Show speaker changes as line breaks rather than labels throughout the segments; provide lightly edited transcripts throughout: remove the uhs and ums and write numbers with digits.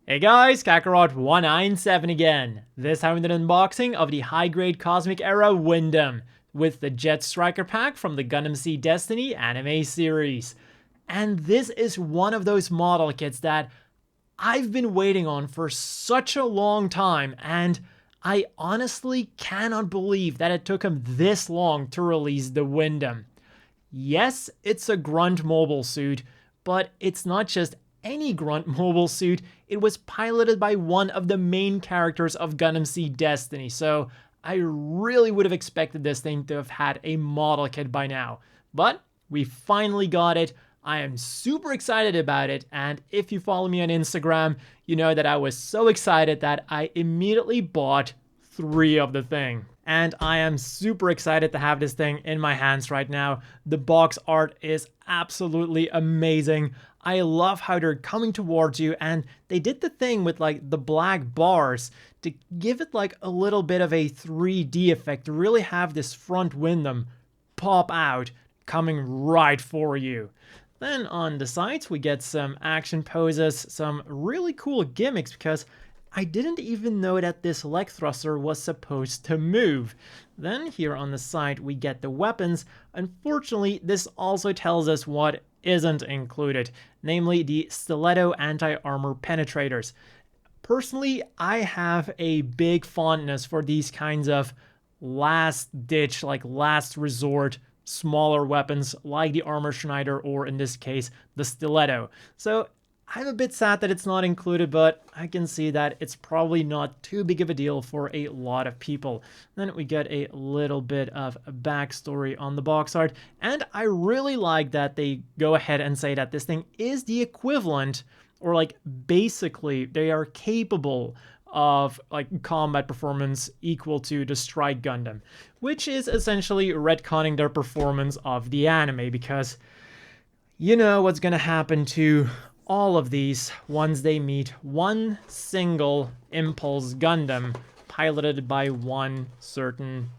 Hey guys, Kakarot197 again. This time with an unboxing of the high-grade Cosmic Era Windam with the Jet Striker pack from the Gundam Seed Destiny anime series. And this is one of those model kits that I've been waiting on for such a long time, and I honestly cannot believe that it took him this long to release the Windam. Yes, it's a Grunt mobile suit, but it's not just any Grunt mobile suit. It was piloted by one of the main characters of Gundam Seed Destiny, so I really would have expected this thing to have had a model kit by now. But we finally got it. I am super excited about it, and if you follow me on Instagram, you know that I was so excited that I immediately bought 3 of the thing. And I am super excited to have this thing in my hands right now. The box art is absolutely amazing. I love how they're coming towards you, and they did the thing with like the black bars to give it like a little bit of a 3D effect, to really have this front Windam pop out, coming right for you. Then on the sides, we get some action poses, some really cool gimmicks, because I didn't even know that this leg thruster was supposed to move. Then here on the side, we get the weapons. Unfortunately, this also tells us what isn't included, namely the stiletto anti-armor penetrators. Personally, I have a big fondness for these kinds of last-ditch, like last resort, smaller weapons like the Armor Schneider, or in this case, the stiletto. So I'm a bit sad that it's not included, but I can see that it's probably not too big of a deal for a lot of people. Then we get a little bit of a backstory on the box art, and I really like that they go ahead and say that this thing is the equivalent, or like basically they are capable of like combat performance equal to the Strike Gundam, which is essentially retconning their performance of the anime, because you know what's gonna happen to all of these once they meet one single Impulse Gundam piloted by one certain,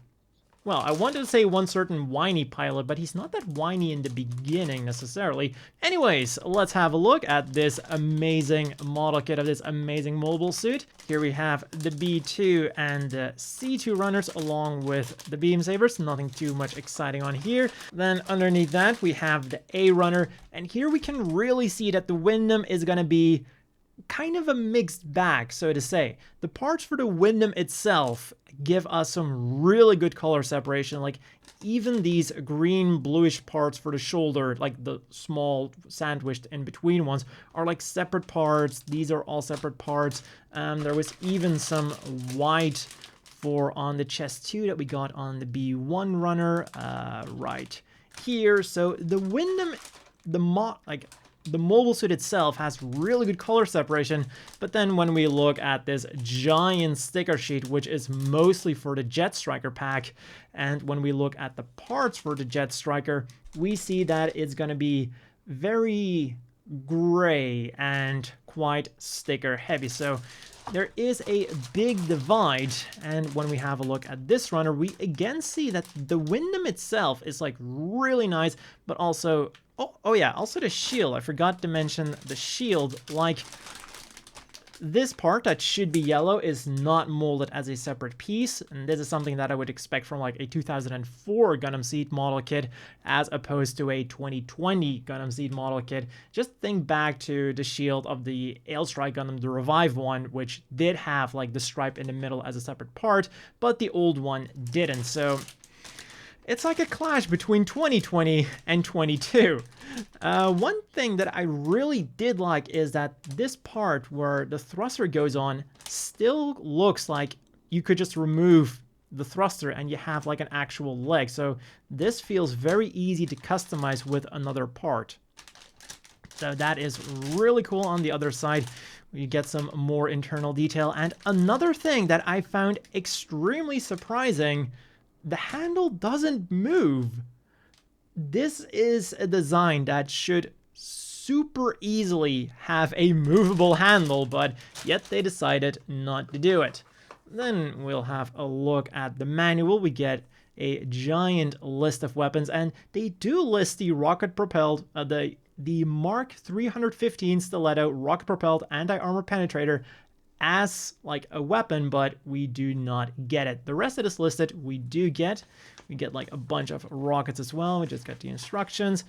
well, I wanted to say one certain whiny pilot, but he's not that whiny in the beginning necessarily. Anyways, let's have a look at this amazing model kit of this amazing mobile suit. Here we have the B2 and the C2 runners along with the beam sabers. Nothing too much exciting on here. Then underneath that we have the A runner, and here we can really see that the Windam is going to be kind of a mixed bag, so to say. The parts for the Windam itself give us some really good color separation, like even these green bluish parts for the shoulder, like the small sandwiched in between ones, are like separate parts. These are all separate parts. There was even some white for on the chest too that we got on the B1 runner right here. So the Windam, the mobile suit itself has really good color separation, but then when we look at this giant sticker sheet, which is mostly for the Jet Striker pack, and when we look at the parts for the Jet Striker, we see that it's going to be very gray and quite sticker heavy. So there is a big divide, and when we have a look at this runner, we again see that the Windam itself is like really nice, but also oh yeah, also the shield. I forgot to mention the shield. Like, this part that should be yellow is not molded as a separate piece, and this is something that I would expect from like a 2004 Gundam Seed model kit as opposed to a 2020 Gundam Seed model kit. Just think back to the shield of the Strike Gundam, the Revive one, which did have like the stripe in the middle as a separate part, but the old one didn't. So it's like a clash between 2020 and 22. One thing that I really did like is that this part where the thruster goes on still looks like you could just remove the thruster and you have like an actual leg. So this feels very easy to customize with another part. So that is really cool. On the other side, you get some more internal detail. And another thing that I found extremely surprising, the handle doesn't move. This is a design that should super easily have a movable handle, but yet they decided not to do it. Then we'll have a look at the manual. We get a giant list of weapons, and they do list the rocket-propelled, the Mark 315 Stiletto rocket-propelled anti-armor penetrator as like a weapon, but we do not get it. The rest that is listed, we get like a bunch of rockets as well. We just got the instructions.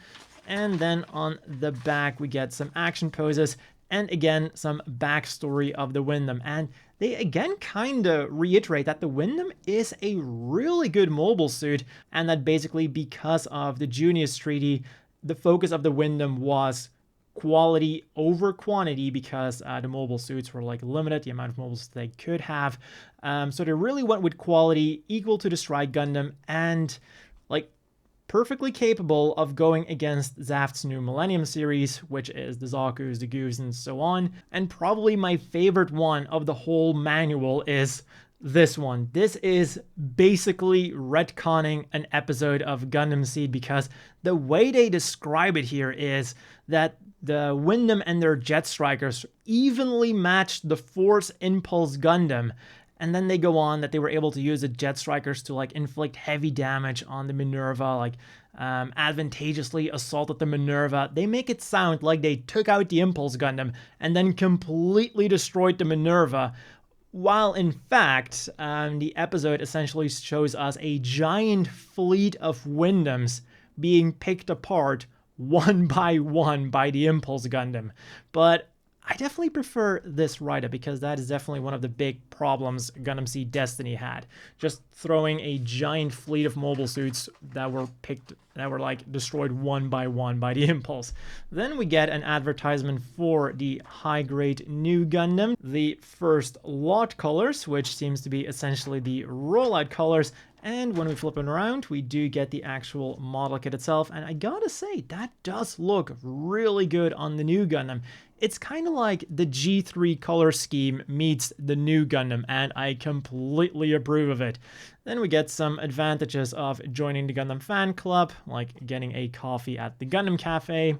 And then on the back, we get some action poses and again, some backstory of the Windam. And they again kind of reiterate that the Windam is a really good mobile suit, and that basically because of the Junius Treaty, the focus of the Windam was quality over quantity, because the mobile suits were like limited, the amount of mobile suits they could have. So they really went with quality equal to the Strike Gundam, and like perfectly capable of going against Zaft's new Millennium series, which is the Zaku's, the Goose, and so on. And probably my favorite one of the whole manual is this one. This is basically retconning an episode of Gundam Seed, because the way they describe it here is that the Windam and their Jet Strikers evenly matched the Force Impulse Gundam. And then they go on that they were able to use the Jet Strikers to like inflict heavy damage on the Minerva, like advantageously assaulted the Minerva. They make it sound like they took out the Impulse Gundam and then completely destroyed the Minerva, while in fact, the episode essentially shows us a giant fleet of Windams being picked apart one by one by the Impulse Gundam. But I definitely prefer this write-up, because that is definitely one of the big problems Gundam Seed Destiny had. Just throwing a giant fleet of mobile suits that were like destroyed one by one by the Impulse. Then we get an advertisement for the high-grade new Gundam, the first lot colors, which seems to be essentially the rollout colors. And when we flip it around, we do get the actual model kit itself. And I gotta say, that does look really good on the new Gundam. It's kind of like the G3 color scheme meets the new Gundam, and I completely approve of it. Then we get some advantages of joining the Gundam fan club, like getting a coffee at the Gundam Cafe.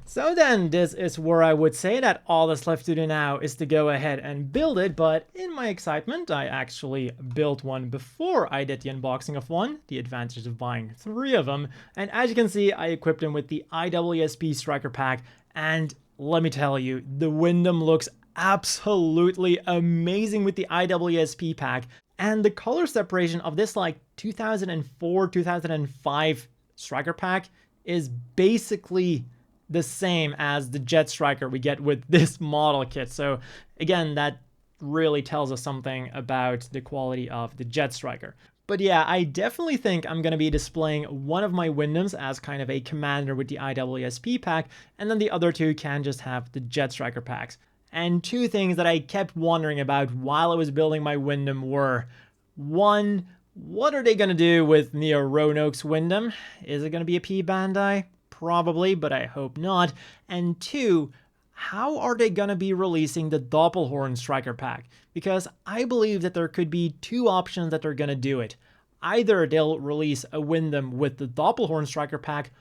So then, this is where I would say that all that's left to do now is to go ahead and build it, but in my excitement, I actually built one before I did the unboxing of one, the advantage of buying 3 of them, and as you can see, I equipped him with the IWSP Striker Pack, and let me tell you, the Windam looks absolutely amazing with the IWSP pack, and the color separation of this like 2004, 2005 Striker Pack is basically the same as the Jet Striker we get with this model kit. So again, that really tells us something about the quality of the Jet Striker. But yeah, I definitely think I'm going to be displaying one of my Windams as kind of a commander with the IWSP pack, and then the other 2 can just have the Jet Striker packs. And 2 things that I kept wondering about while I was building my Windam were, 1, what are they going to do with Neo Roanoke's Windam? Is it going to be a P Bandai? Probably, but I hope not. And 2, how are they going to be releasing the Doppelhorn Striker Pack? Because I believe that there could be 2 options that they're going to do it. Either they'll release a Windam with the Doppelhorn Striker Pack,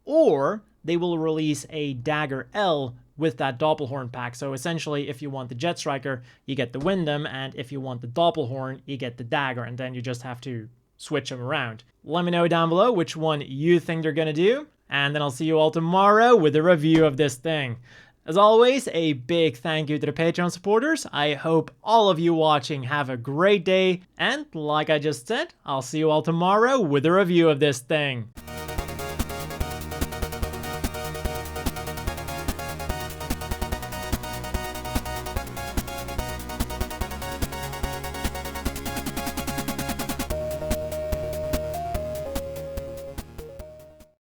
or they will release a Dagger L with that Doppelhorn pack. So essentially, if you want the Jet Striker, you get the Windam, and if you want the Doppelhorn, you get the Dagger, and then you just have to switch them around. Let me know down below which one you think they're going to do, and then I'll see you all tomorrow with a review of this thing. As always, a big thank you to the Patreon supporters. I hope all of you watching have a great day, and like I just said, I'll see you all tomorrow with a review of this thing.